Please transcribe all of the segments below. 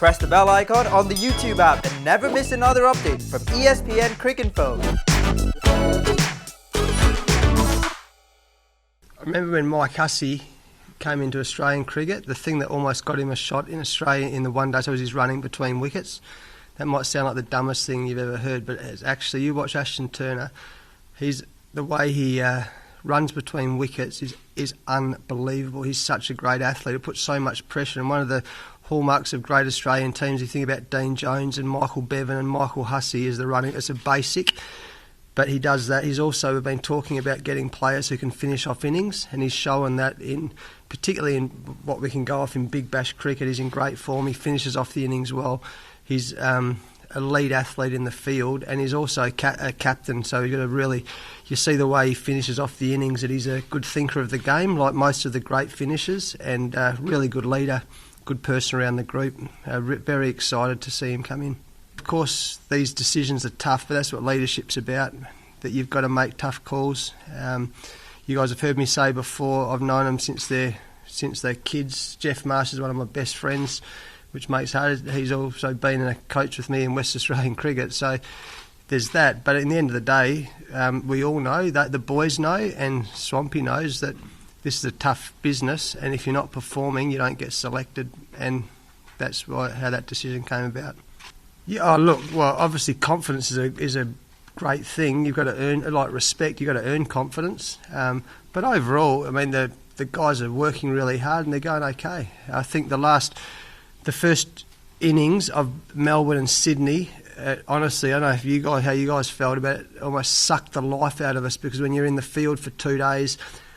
Press the bell icon on the YouTube app and never miss another update from ESPNcricinfo. I remember when Mike Hussey came into Australian cricket, the thing that almost got him a shot in Australia in the one day was his running between wickets. That might sound like the dumbest thing you've ever heard, but it's actually, you watch Ashton Turner, the way he runs between wickets is unbelievable. He's such a great athlete. It puts so much pressure, and one of the hallmarks of great Australian teams, you think about Dean Jones and Michael Bevan and Michael Hussey is the running. It's a basic, but he does that. He's also been talking about getting players who can finish off innings, and he's showing that particularly in what we can go off in Big Bash cricket. He's in great form. He finishes off the innings well. He's a lead athlete in the field, and he's also a captain. So you see the way he finishes off the innings that he's a good thinker of the game, like most of the great finishers, and really good leader, good person around the group. Very excited to see him come in. Of course, these decisions are tough, but that's what leadership's about, that you've got to make tough calls. You guys have heard me say before, I've known them since they're kids. Jeff Marsh is one of my best friends, which makes it hard. He's also been a coach with me in West Australian cricket, so there's that. But at the end of the day, we all know, that the boys know, and Swampy knows, that this is a tough business, and if you're not performing, you don't get selected, and that's how that decision came about. Yeah, obviously confidence is a great thing. You've got to earn, like respect, you've got to earn confidence. But overall, I mean, the guys are working really hard and they're going okay. I think the first innings of Melbourne and Sydney, honestly, I don't know how you guys felt about it, almost sucked the life out of us, because when you're in the field for 2 days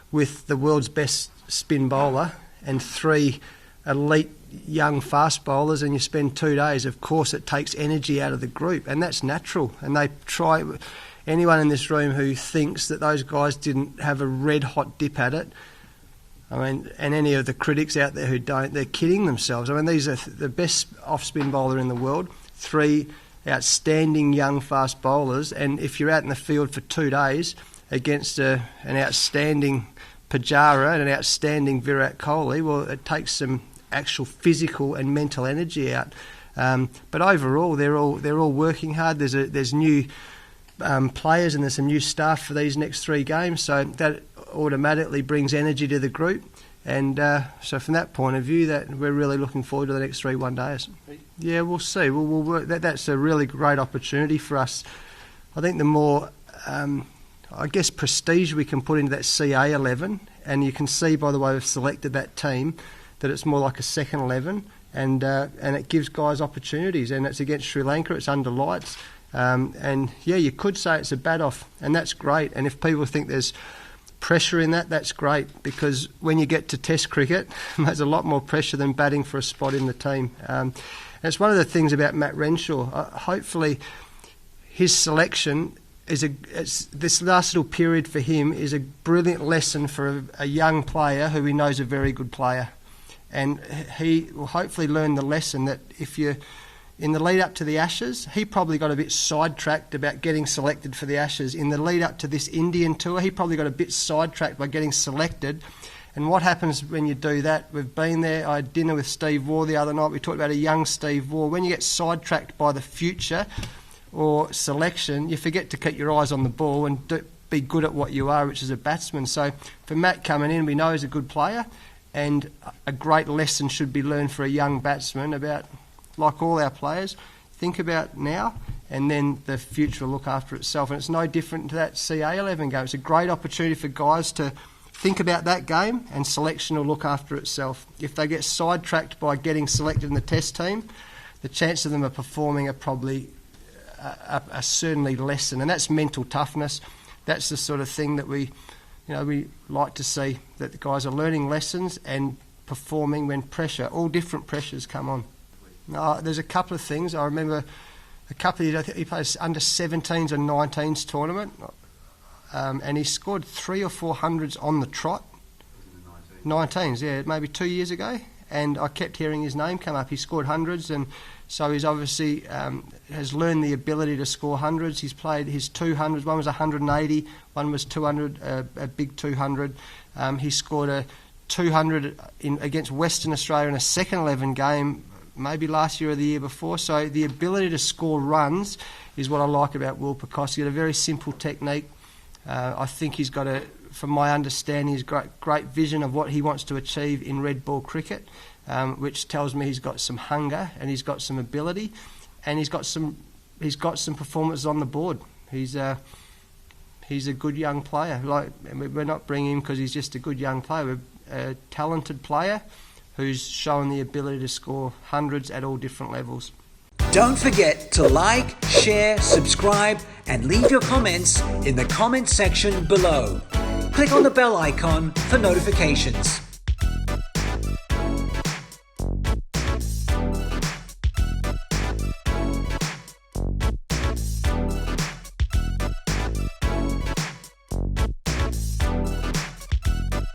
with the world's best spin bowler and 3 elite young fast bowlers, and you spend 2 days, of course it takes energy out of the group, and that's natural. And they try, anyone in this room who thinks that those guys didn't have a red hot dip at it, I mean, and any of the critics out there who don't, they're kidding themselves. I mean, these are the best off-spin bowler in the world, 3 outstanding young fast bowlers, and if you're out in the field for 2 days against an outstanding Pujara and an outstanding Virat Kohli, well, it takes some actual physical and mental energy out. But overall, they're all working hard. There's new players and there's some new staff for these next 3 games, so that automatically brings energy to the group. And so from that point of view, that we're really looking forward to the next 3 one-days. Yeah, we'll see. We'll work. That's a really great opportunity for us. I think the more prestige we can put into that CA 11, and you can see by the way we've selected that team that it's more like a second 11, and it gives guys opportunities, and it's against Sri Lanka, it's under lights, and yeah, you could say it's a bat-off, and that's great. And if people think there's pressure in that, that's great, because when you get to Test cricket, there's a lot more pressure than batting for a spot in the team. And it's one of the things about Matt Renshaw. Hopefully his selection this last little period for him is a brilliant lesson for a young player who he knows is a very good player. And he will hopefully learn the lesson that if you're in the lead up to the Ashes, he probably got a bit sidetracked about getting selected for the Ashes. In the lead up to this Indian tour, he probably got a bit sidetracked by getting selected. And what happens when you do that? We've been there. I had dinner with Steve Waugh the other night. We talked about a young Steve Waugh. When you get sidetracked by the future or selection, you forget to keep your eyes on the ball and be good at what you are, which is a batsman. So for Matt coming in, we know he's a good player, and a great lesson should be learned for a young batsman about, like all our players, think about now, and then the future will look after itself. And it's no different to that CA 11 game. It's a great opportunity for guys to think about that game, and selection will look after itself. If they get sidetracked by getting selected in the Test team, the chance of them of performing are probably are certainly lessened, and that's mental toughness. That's the sort of thing that we like to see, that the guys are learning lessons and performing when all different pressures come on. There's a couple of things. I remember a couple of years, I think he played under 17s and 19s tournament, and he scored 300 or 400s on the trot. 19s, yeah, maybe 2 years ago. And I kept hearing his name come up. He scored hundreds, and so he's obviously has learned the ability to score hundreds. He's played his 200s. One was 180, one was 200, a big 200. He scored a 200 against Western Australia in a second 11 game maybe last year or the year before. So the ability to score runs is what I like about Will Pekoski. He's got a very simple technique. I think he's got from my understanding, he's got great vision of what he wants to achieve in red ball cricket, which tells me he's got some hunger and he's got some ability, and he's got some performances on the board. He's a good young player. We're not bringing him because he's just a good young player. We're a talented player who's shown the ability to score hundreds at all different levels. Don't forget to like, share, subscribe, and leave your comments in the comment section below. Click on the bell icon for notifications.